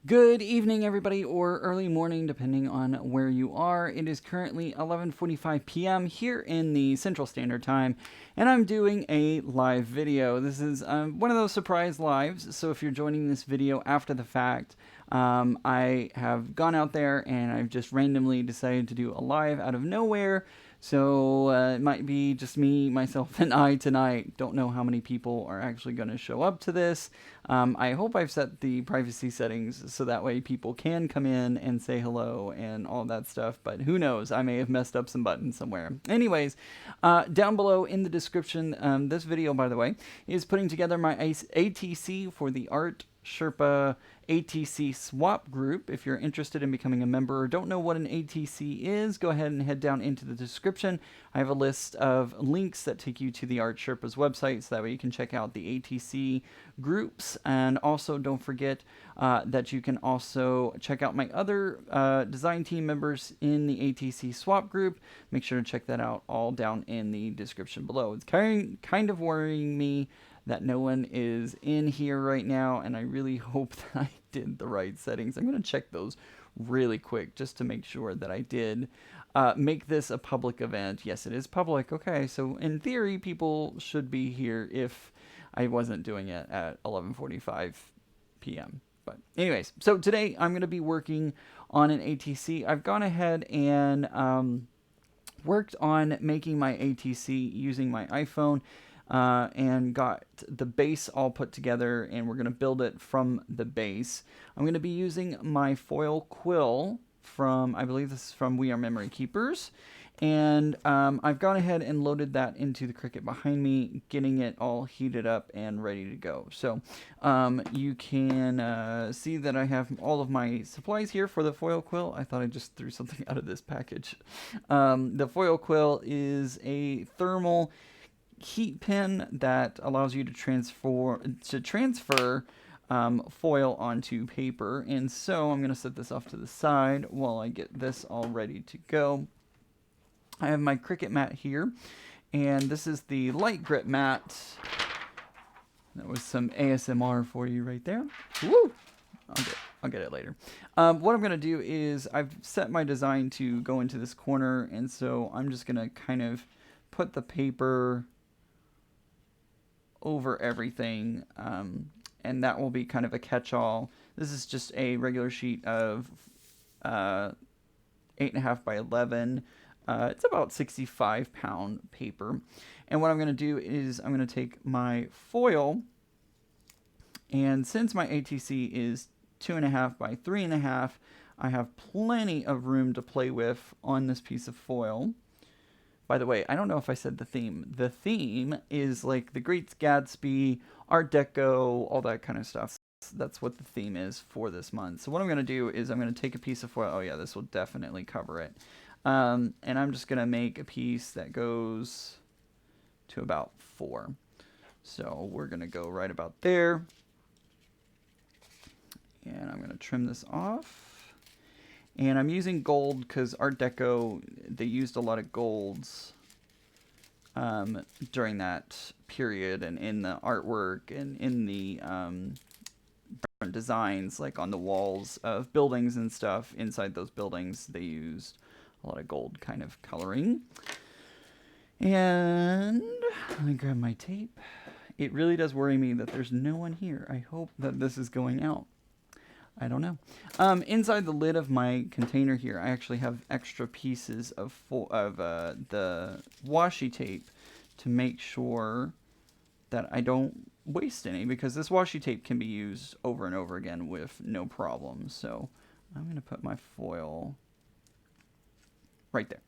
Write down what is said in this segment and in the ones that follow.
Good evening, everybody, or early morning, depending on where you are. It is currently 11:45 p.m. here in the Central Standard Time, and I'm doing a live video. This is one of those surprise lives, so if you're joining this video after the fact, I have gone out there and I've just randomly decided to do a live out of nowhere. So it might be just me, myself, and I tonight. Don't know how many people are actually going to show up to this. I hope I've set the privacy settings so that way people can come in and say hello and all that stuff. But who knows? I may have messed up some buttons somewhere. Anyways, down below in the description, this video, by the way, is putting together my ATC for the Art Sherpa ATC swap group. If you're interested in becoming a member or don't know what an ATC is, go ahead and head down into the description. I have a list of links that take you to the Art Sherpa's website, so that way you can check out the ATC groups. And also don't forget that you can also check out my other design team members in the ATC swap group. Make sure to check that out all down in the description below. It's kind of worrying me that no one is in here right now, and I really hope that I did the right settings. I'm going to check those really quick just to make sure that I did make this a public event. Yes, it is public. Okay, so in theory, people should be here if I wasn't doing it at 11:45 p.m. But anyways, so today I'm going to be working on an ATC. I've gone ahead and worked on making my ATC using my iPhone. And got the base all put together, and we're going to build it from the base. I'm going to be using my foil quill from, I believe this is from We Are Memory Keepers, and I've gone ahead and loaded that into the Cricut behind me, getting it all heated up and ready to go. So you can see that I have all of my supplies here for the foil quill. I thought I just threw something out of this package. The foil quill is a thermal heat pin that allows you to transfer foil onto paper. And so I'm going to set this off to the side while I get this all ready to go. I have my Cricut mat here, and this is the light grip mat. That was some ASMR for you right there. Woo! I'll get it later. What I'm going to do is I've set my design to go into this corner, and so I'm just going to kind of put the paper over everything, and that will be kind of a catch-all. This is just a regular sheet of 8.5 by 11. It's about 65-pound paper. And what I'm going to do is I'm going to take my foil, and since my ATC is 2.5 by 3.5, I have plenty of room to play with on this piece of foil. By the way, I don't know if I said the theme. The theme is like the Great Gatsby, Art Deco, all that kind of stuff. That's what the theme is for this month. So what I'm going to do is I'm going to take a piece of foil. Oh yeah, this will definitely cover it. And I'm just going to make a piece that goes to about 4. So we're going to go right about there. And I'm going to trim this off. And I'm using gold because Art Deco, they used a lot of golds during that period, and in the artwork and in the different designs, like on the walls of buildings and stuff. Inside those buildings, they used a lot of gold kind of coloring. And let me grab my tape. It really does worry me that there's no one here. I hope that this is going out. I don't know. Inside the lid of my container here, I actually have extra pieces of the washi tape to make sure that I don't waste any, because this washi tape can be used over and over again with no problem. So I'm going to put my foil right there.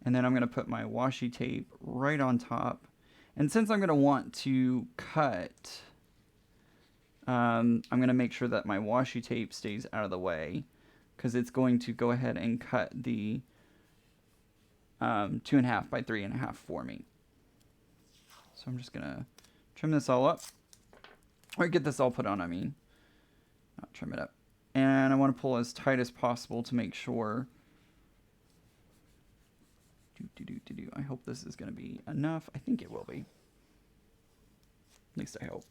And then I'm going to put my washi tape right on top. And since I'm going to want to cut, I'm going to make sure that my washi tape stays out of the way, because it's going to go ahead and cut the 2.5 by 3.5 for me. So I'm just going to trim this all up, or get this all put on, not trim it up. And I want to pull as tight as possible to make sure. I hope this is going to be enough. I think it will be. At least I hope.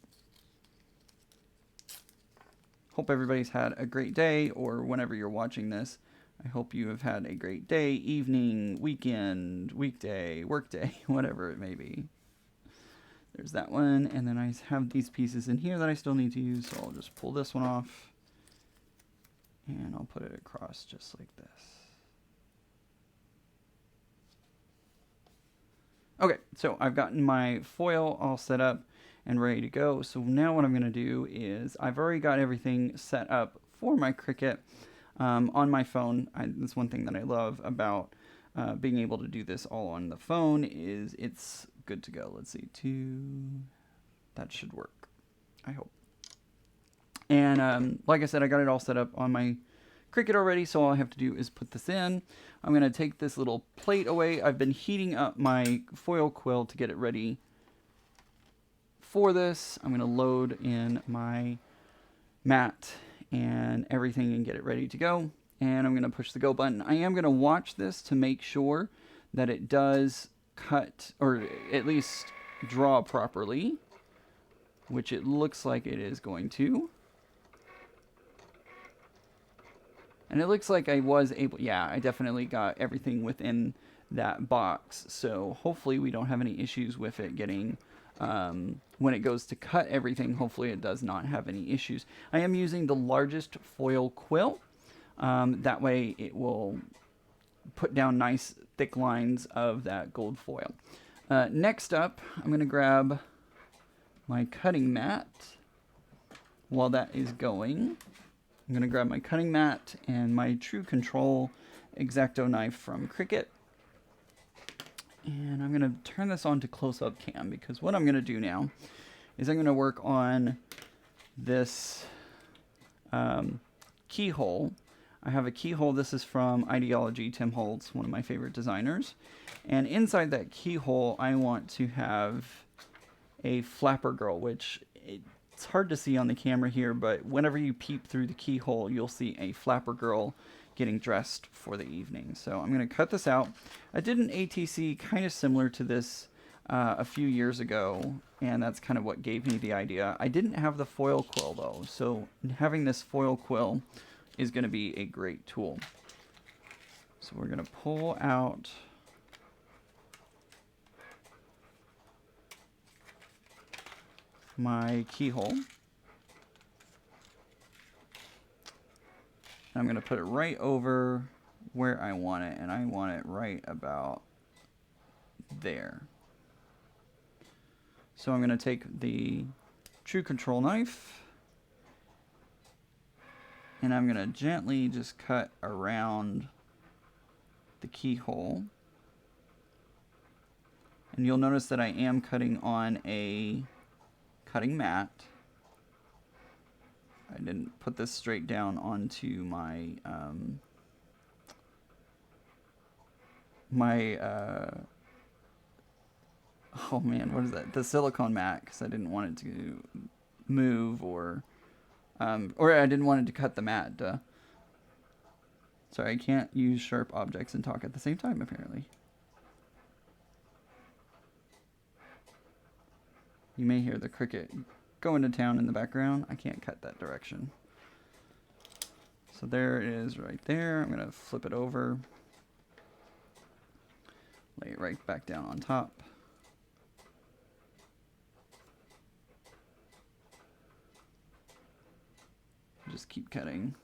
hope everybody's had a great day, or whenever you're watching this, I hope you have had a great day, evening, weekend, weekday, workday, whatever it may be. There's that one, and then I have these pieces in here that I still need to use, so I'll just pull this one off, and I'll put it across just like this. Okay, so I've gotten my foil all set up and ready to go. So now what I'm going to do is I've already got everything set up for my Cricut on my phone. That's one thing that I love about being able to do this all on the phone is it's good to go. Let's see, that should work, I hope. And like I said, I got it all set up on my Cricut already, so all I have to do is put this in. I'm going to take this little plate away. I've been heating up my foil quill to get it ready for this. I'm going to load in my mat and everything and get it ready to go. And I'm going to push the go button. I am going to watch this to make sure that it does cut, or at least draw properly, which it looks like it is going to. And it looks like I was able, yeah, I definitely got everything within that box. So hopefully we don't have any issues with it getting, when it goes to cut everything, hopefully it does not have any issues. I am using the largest foil quill. That way it will put down nice thick lines of that gold foil. Next up, I'm going to grab my cutting mat. While that is going, I'm going to grab my cutting mat and my True Control X-Acto knife from Cricut. And I'm going to turn this on to close-up cam, because what I'm going to do now is I'm going to work on this keyhole. I have a keyhole. This is from Ideology, Tim Holtz, one of my favorite designers. And inside that keyhole, I want to have a flapper girl, which it's hard to see on the camera here, but whenever you peep through the keyhole, you'll see a flapper girl getting dressed for the evening. So I'm going to cut this out. I did an ATC kind of similar to this a few years ago, and that's kind of what gave me the idea. I didn't have the foil quill though, so having this foil quill is going to be a great tool. So we're going to pull out my keyhole. I'm going to put it right over where I want it, and I want it right about there. So I'm going to take the True Control knife, and I'm going to gently just cut around the keyhole. And you'll notice that I am cutting on a cutting mat. I didn't put this straight down onto my oh man, what is that? The silicone mat, because I didn't want it to move, or I didn't want it to cut the mat. Duh. Sorry, I can't use sharp objects and talk at the same time, apparently. You may hear the Cricut going to town in the background. I can't cut that direction. So there it is right there. I'm going to flip it over. Lay it right back down on top. Just keep cutting.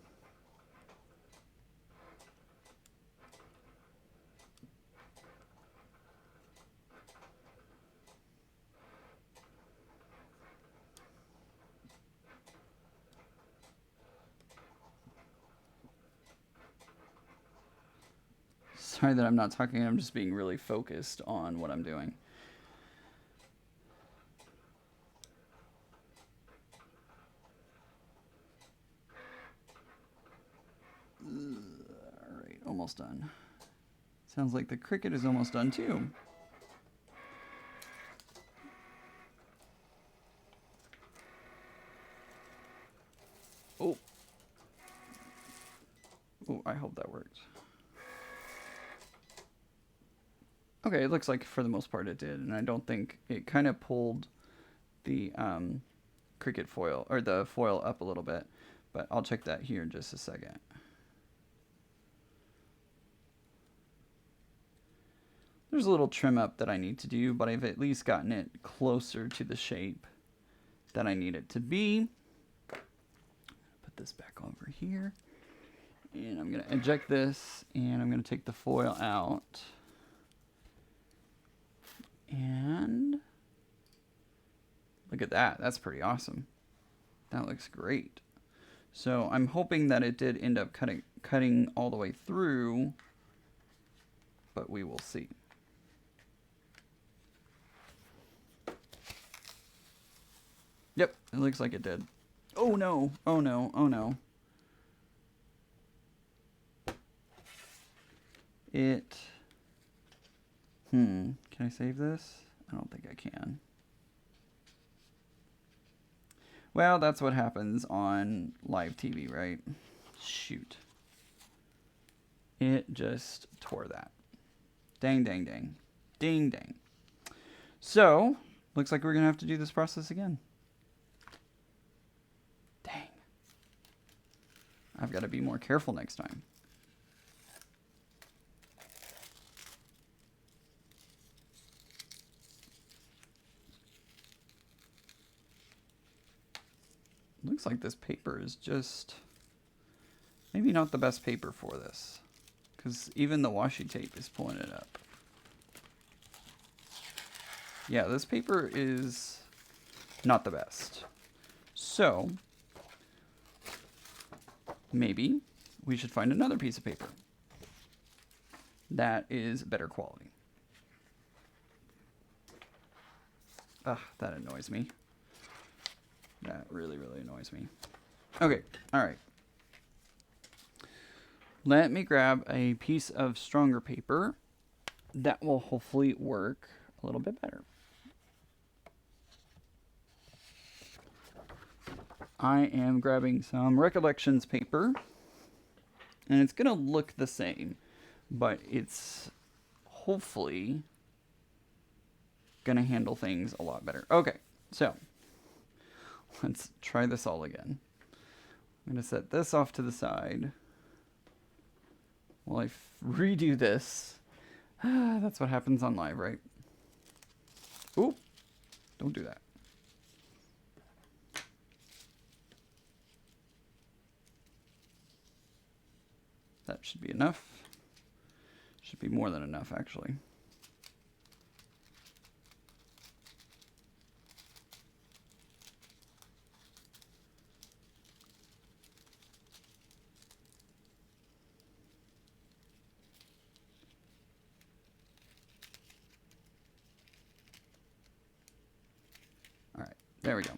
Sorry that I'm not talking, I'm just being really focused on what I'm doing. Alright, almost done. Sounds like the Cricut is almost done too. Oh. Oh, I hope that worked. Okay, it looks like for the most part it did, and I don't think it kind of pulled the Cricut foil, or the foil up a little bit. But I'll check that here in just a second. There's a little trim up that I need to do, but I've at least gotten it closer to the shape that I need it to be. Put this back over here. And I'm going to eject this, and I'm going to take the foil out. And look at that. That's pretty awesome. That looks great. So I'm hoping that it did end up cutting all the way through, but we will see. Yep, it looks like it did. Oh no, oh no, oh no. Can I save this? I don't think I can. Well, that's what happens on live TV, right? Shoot. It just tore that. Dang, dang, dang. Ding, dang. So, looks like we're going to have to do this process again. Dang. I've got to be more careful next time. Looks like this paper is just maybe not the best paper for this, because even the washi tape is pulling it up. Yeah, this paper is not the best. So maybe we should find another piece of paper that is better quality. Ugh, that annoys me. That really, really annoys me. Okay, all right. Let me grab a piece of stronger paper that will hopefully work a little bit better. I am grabbing some Recollections paper, and it's gonna look the same, but it's hopefully gonna handle things a lot better. Okay, so let's try this all again. I'm going to set this off to the side while I redo this. That's what happens on live, right? Oop, don't do that. That should be enough. Should be more than enough, actually. There we go.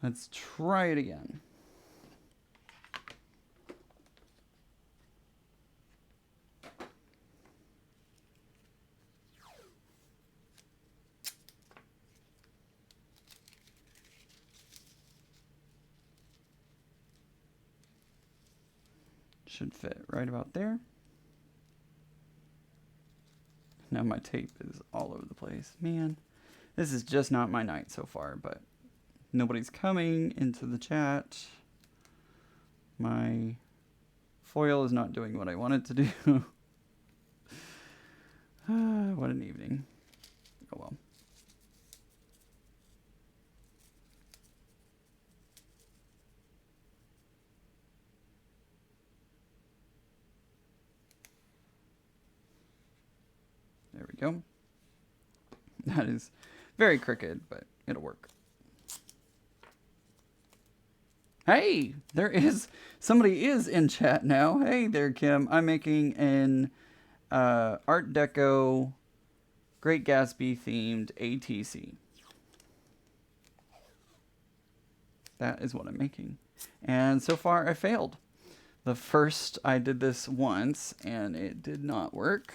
Let's try it again. Should fit right about there. Now my tape is all over the place. Man. This is just not my night so far, but nobody's coming into the chat. My foil is not doing what I want it to do. What an evening. Oh well. There we go. That is very crooked, but it'll work. Hey, somebody is in chat now. Hey there, Kim. I'm making an Art Deco Great Gatsby themed ATC. That is what I'm making. And so far I failed. The first I did this once and it did not work.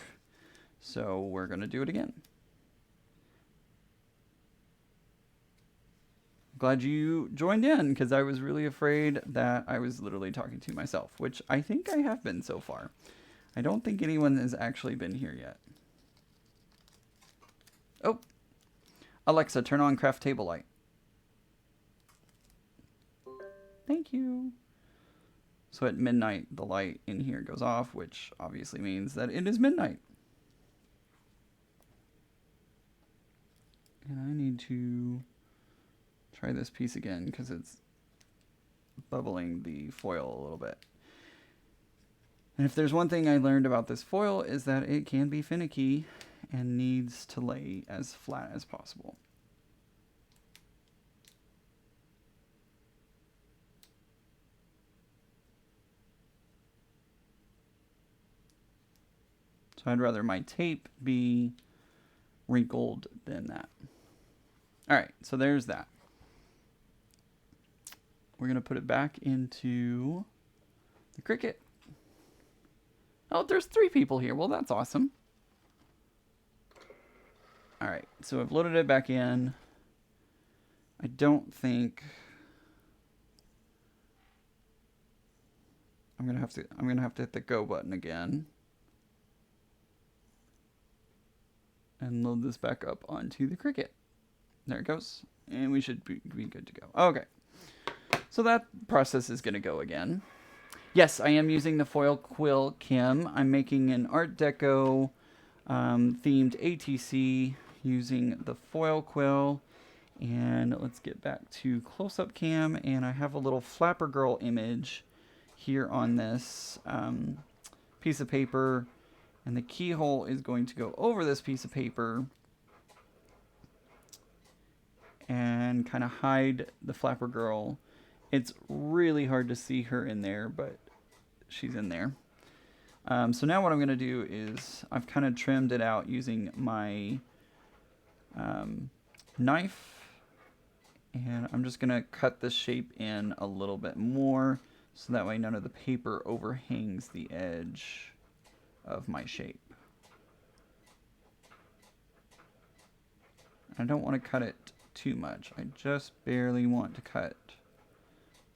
So we're going to do it again. Glad you joined in, because I was really afraid that I was literally talking to myself, which I think I have been so far. I don't think anyone has actually been here yet. Oh, Alexa, turn on craft table light. Thank you. So at midnight, the light in here goes off, which obviously means that it is midnight. And I need to try this piece again because it's bubbling the foil a little bit. And if there's one thing I learned about this foil is that it can be finicky and needs to lay as flat as possible. So I'd rather my tape be wrinkled than that. All right, so there's that. We're going to put it back into the Cricut. Oh, there's 3 people here. Well, that's awesome. All right, so I've loaded it back in. I don't think I'm gonna have to hit the go button again and load this back up onto the Cricut. There it goes, and we should be good to go. Okay, so that process is gonna go again. Yes, I am using the foil quill Kim. I'm making an Art Deco themed ATC using the foil quill. And let's get back to close-up cam, and I have a little flapper girl image here on this piece of paper, and the keyhole is going to go over this piece of paper and kind of hide the flapper girl. It's really hard to see her in there, but she's in there. So now what I'm going to do is I've kind of trimmed it out using my knife, and I'm just going to cut the shape in a little bit more so that way none of the paper overhangs the edge of my shape. I don't want to cut it too much. I just barely want to cut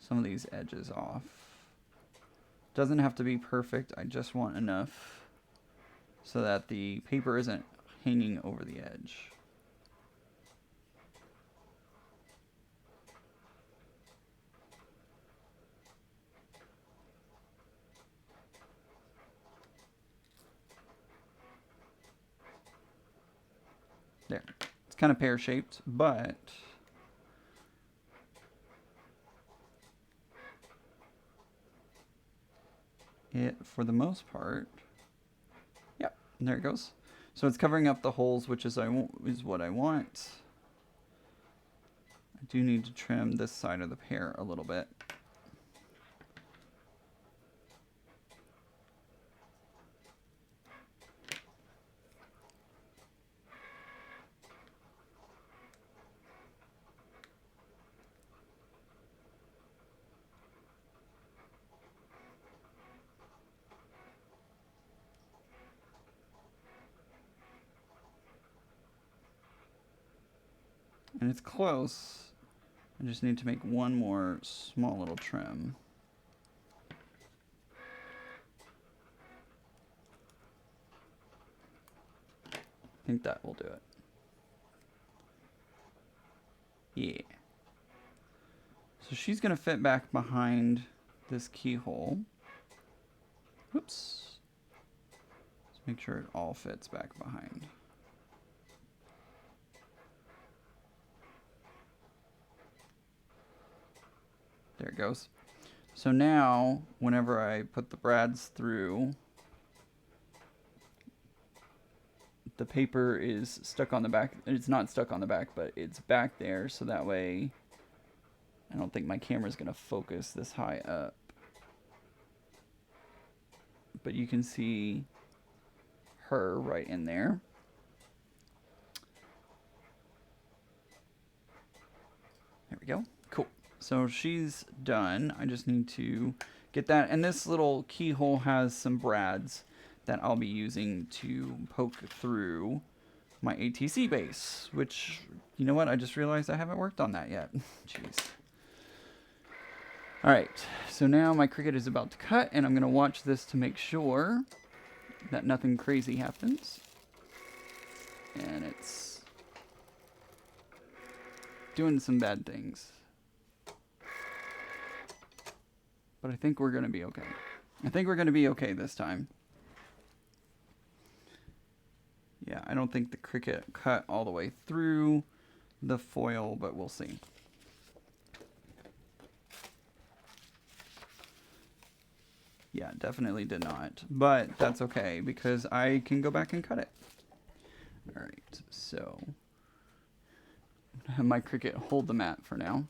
some of these edges off. Doesn't have to be perfect. I just want enough so that the paper isn't hanging over the edge. There. It's kind of pear-shaped, but it, for the most part, yep, there it goes. So it's covering up the holes, which is what I want. I do need to trim this side of the pear a little bit. And it's close. I just need to make one more small little trim. I think that will do it. Yeah. So she's going to fit back behind this keyhole. Oops. Let's make sure it all fits back behind. There it goes. So now, whenever I put the brads through, the paper is stuck on the back. It's not stuck on the back, but it's back there, so that way I don't think my camera's going to focus this high up. But you can see her right in there. There we go. Cool. So she's done. I just need to get that. And this little keyhole has some brads that I'll be using to poke through my ATC base, which, you know what? I just realized I haven't worked on that yet. Jeez. All right. So now my Cricut is about to cut, and I'm going to watch this to make sure that nothing crazy happens. And it's doing some bad things. but I think we're going to be okay. I think we're going to be okay this time. Yeah, I don't think the Cricut cut all the way through the foil, but we'll see. Yeah, definitely did not, but that's okay because I can go back and cut it. All right, so have my Cricut hold the mat for now.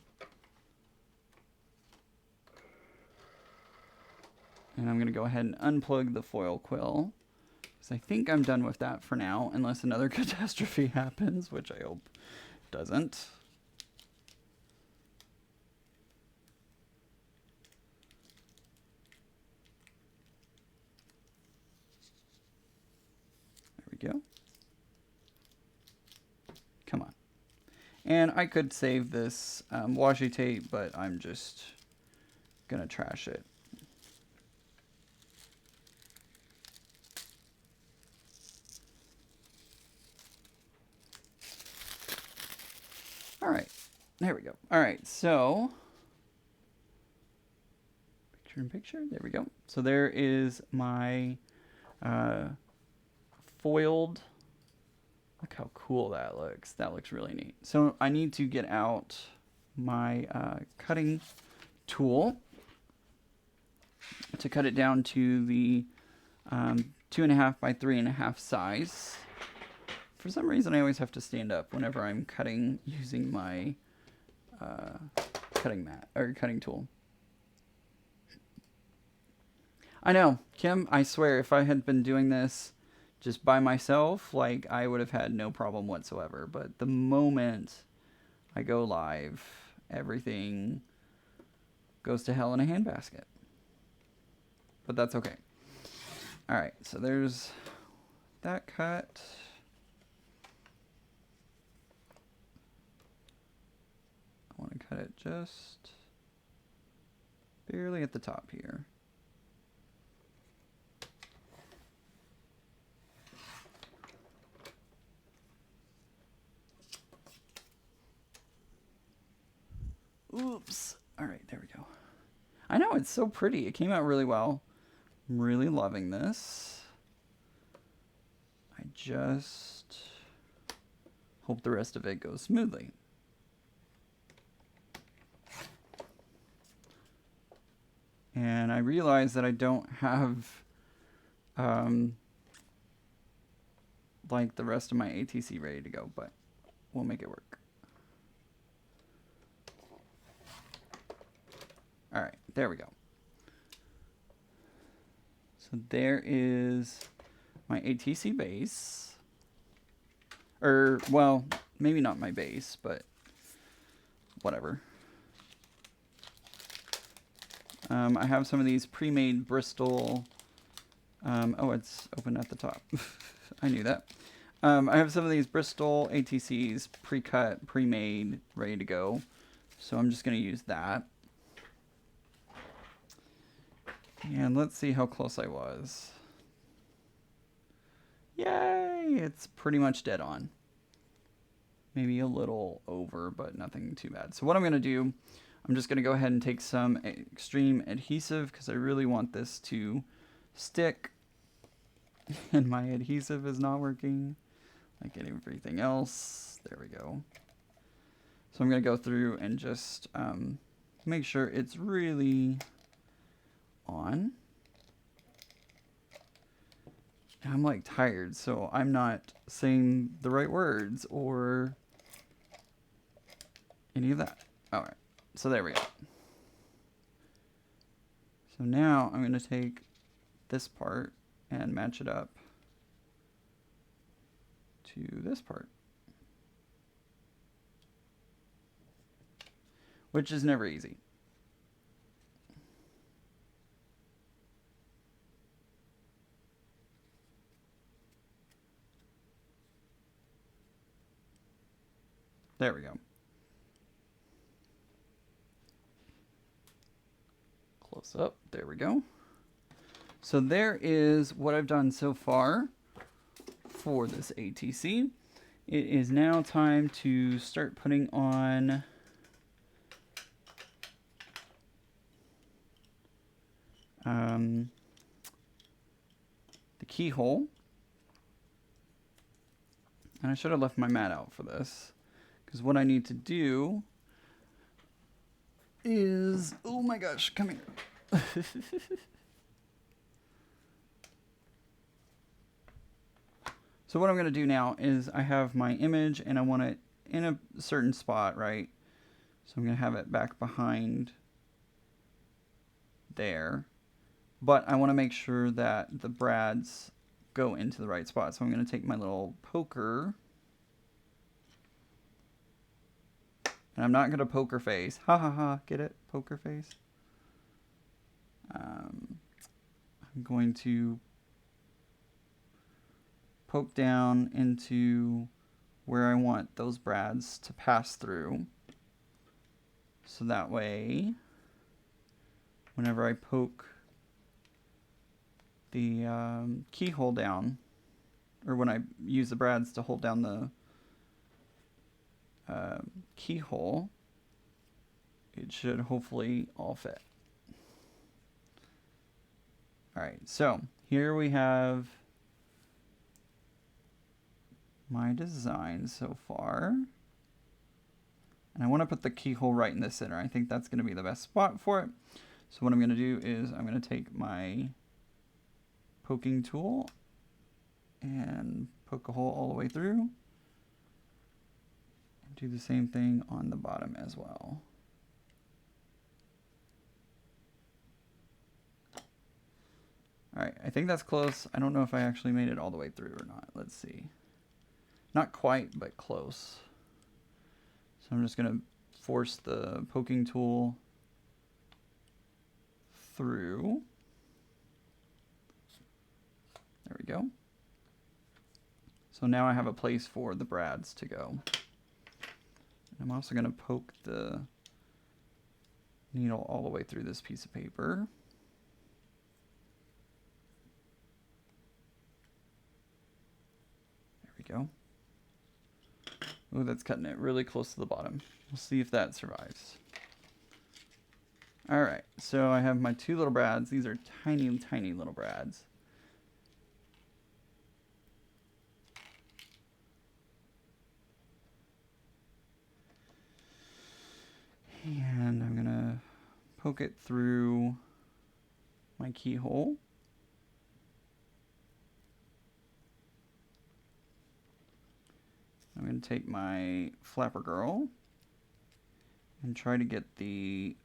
And I'm going to go ahead and unplug the foil quill. Because I think I'm done with that for now, unless another catastrophe happens, which I hope doesn't. There we go. Come on. And I could save this washi tape, but I'm just going to trash it. All right, there we go. All right, so picture in picture, there we go. So there is my foiled, look how cool that looks. That looks really neat. So I need to get out my cutting tool to cut it down to the 2.5 by 3.5 size. For some reason, I always have to stand up whenever I'm cutting using my cutting mat or cutting tool. I know, Kim, I swear, if I had been doing this just by myself, like, I would have had no problem whatsoever. But the moment I go live, everything goes to hell in a handbasket. But that's okay. All right, so there's that cut. I want to cut it just barely at the top here. Oops. All right, there we go. I know, it's so pretty. It came out really well. I'm really loving this. I just hope the rest of it goes smoothly. And I realize that I don't have like the rest of my ATC ready to go, but we'll make it work. All right, there we go. So there is my ATC base. Or, well, maybe not my base, but whatever. I have some of these pre-made Bristol. Oh, it's open at the top. I knew that. I have some of these Bristol ATCs pre-cut, pre-made, ready to go. So I'm just going to use that. And let's see how close I was. Yay! It's pretty much dead on. Maybe a little over, but nothing too bad. So what I'm going to do, I'm just going to go ahead and take some extreme adhesive because I really want this to stick. And my adhesive is not working like everything else. There we go. So I'm going to go through and just make sure it's really on. I'm like tired, so I'm not saying the right words or any of that. All right, so there we go. So now I'm going to take this part and match it up to this part, which is never easy. There we go. Close up. There we go. So there is what I've done so far for this ATC. It is now time to start putting on the keyhole. And I should have left my mat out for this, because what I need to do is, oh my gosh, come here. So what I'm going to do now is I have my image and I want it in a certain spot, right? So I'm going to have it back behind there. But I want to make sure that the brads go into the right spot. So I'm going to take my little poker. And I'm not going to poker face. Ha ha ha. Get it? Poker face. I'm going to poke down into where I want those brads to pass through. So that way, whenever I poke the keyhole down, or when I use the brads to hold down the keyhole, it should hopefully all fit. Alright, so here we have my design so far. And I want to put the keyhole right in the center. I think that's going to be the best spot for it. So what I'm going to do is I'm going to take my poking tool and poke a hole all the way through. And do the same thing on the bottom as well. Alright, I think that's close. I don't know if I actually made it all the way through or not. Let's see. Not quite, but close. So I'm just going to force the poking tool through. There we go. So now I have a place for the brads to go. I'm also going to poke the needle all the way through this piece of paper. There we go. Oh, that's cutting it really close to the bottom. We'll see if that survives. Alright, so I have my two little brads. These are tiny, tiny little brads. And I'm going to poke it through my keyhole. I'm going to take my flapper girl and try to get the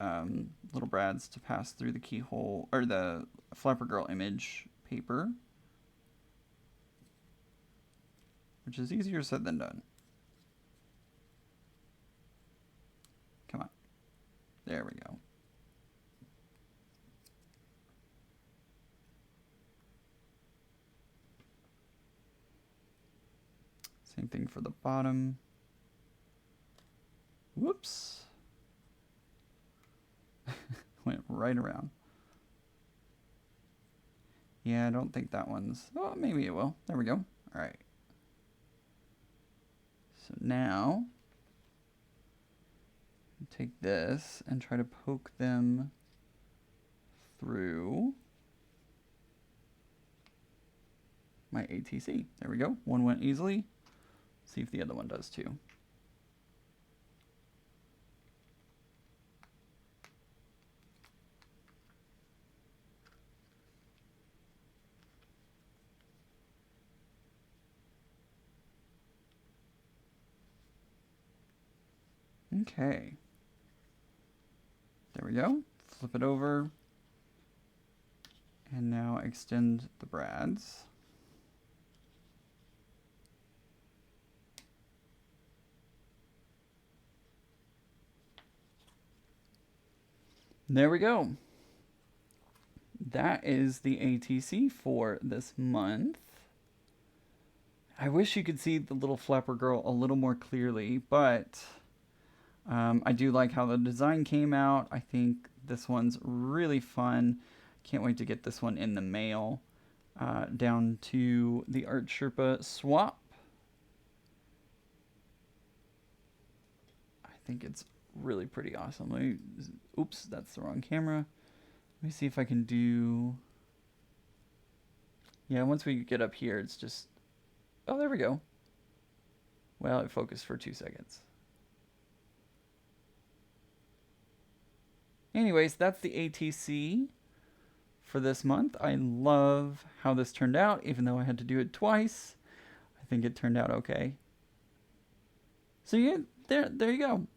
little brads to pass through the keyhole, or the flapper girl image paper, which is easier said than done. Come on. There we go. Same thing for the bottom. Whoops. Went right around. Yeah, I don't think that one's... Oh, maybe it will. There we go. All right. So now, take this and try to poke them through my ATC. There we go. One went easily. See if the other one does too. Okay. There we go. Flip it over. And now extend the brads. There we go. That is the ATC for this month. I wish you could see the little flapper girl a little more clearly, but I do like how the design came out. I think this one's really fun. Can't wait to get this one in the mail. Down to the Art Sherpa swap. I think it's really pretty awesome. Oops, that's the wrong camera. Let me see if I can do... Yeah, once we get up here, it's just... Oh, there we go. Well, it focused for 2 seconds. Anyways, that's the ATC for this month. I love how this turned out, even though I had to do it twice. I think it turned out okay. So yeah, there you go.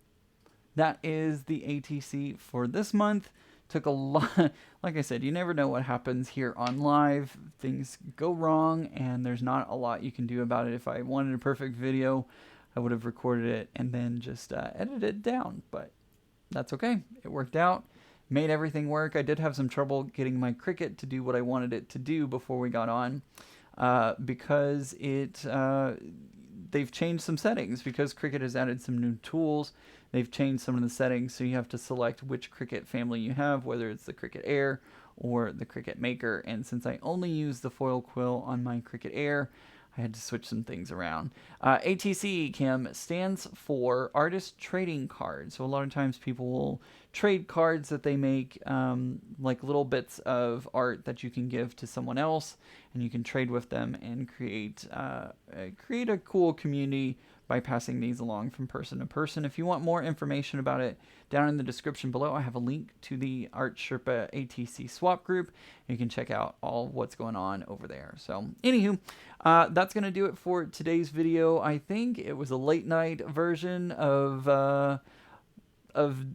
That is the ATC for this month. Took a lot, like I said, you never know what happens here on live. Things go wrong and there's not a lot you can do about it. If I wanted a perfect video, I would have recorded it and then just edited it down, but that's okay. It worked out, made everything work. I did have some trouble getting my Cricut to do what I wanted it to do before we got on, because they've changed some settings. Because Cricut has added some new tools, they've changed some of the settings, so you have to select which Cricut family you have, whether it's the Cricut Air or the Cricut Maker. And since I only use the foil quill on my Cricut Air, I had to switch some things around. ATC, Kim, stands for Artist Trading Card. So a lot of times people will trade cards that they make, like little bits of art that you can give to someone else, and you can trade with them and create a cool community by passing these along from person to person. If you want more information about it, down in the description below, I have a link to the Art Sherpa ATC swap group. You can check out all what's going on over there. So, anywho, that's going to do it for today's video. I think it was a late night version of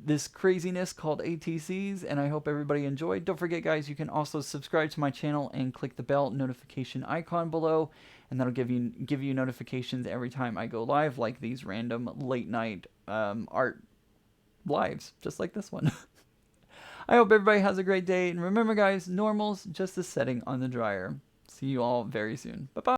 this craziness called ATCs, and I hope everybody enjoyed. Don't forget, guys, you can also subscribe to my channel and click the bell notification icon below, and that'll give you notifications every time I go live, like these random late night art lives, just like this one. I hope everybody has a great day, and remember, guys, normal's just a setting on the dryer. See you all very soon. Bye-bye.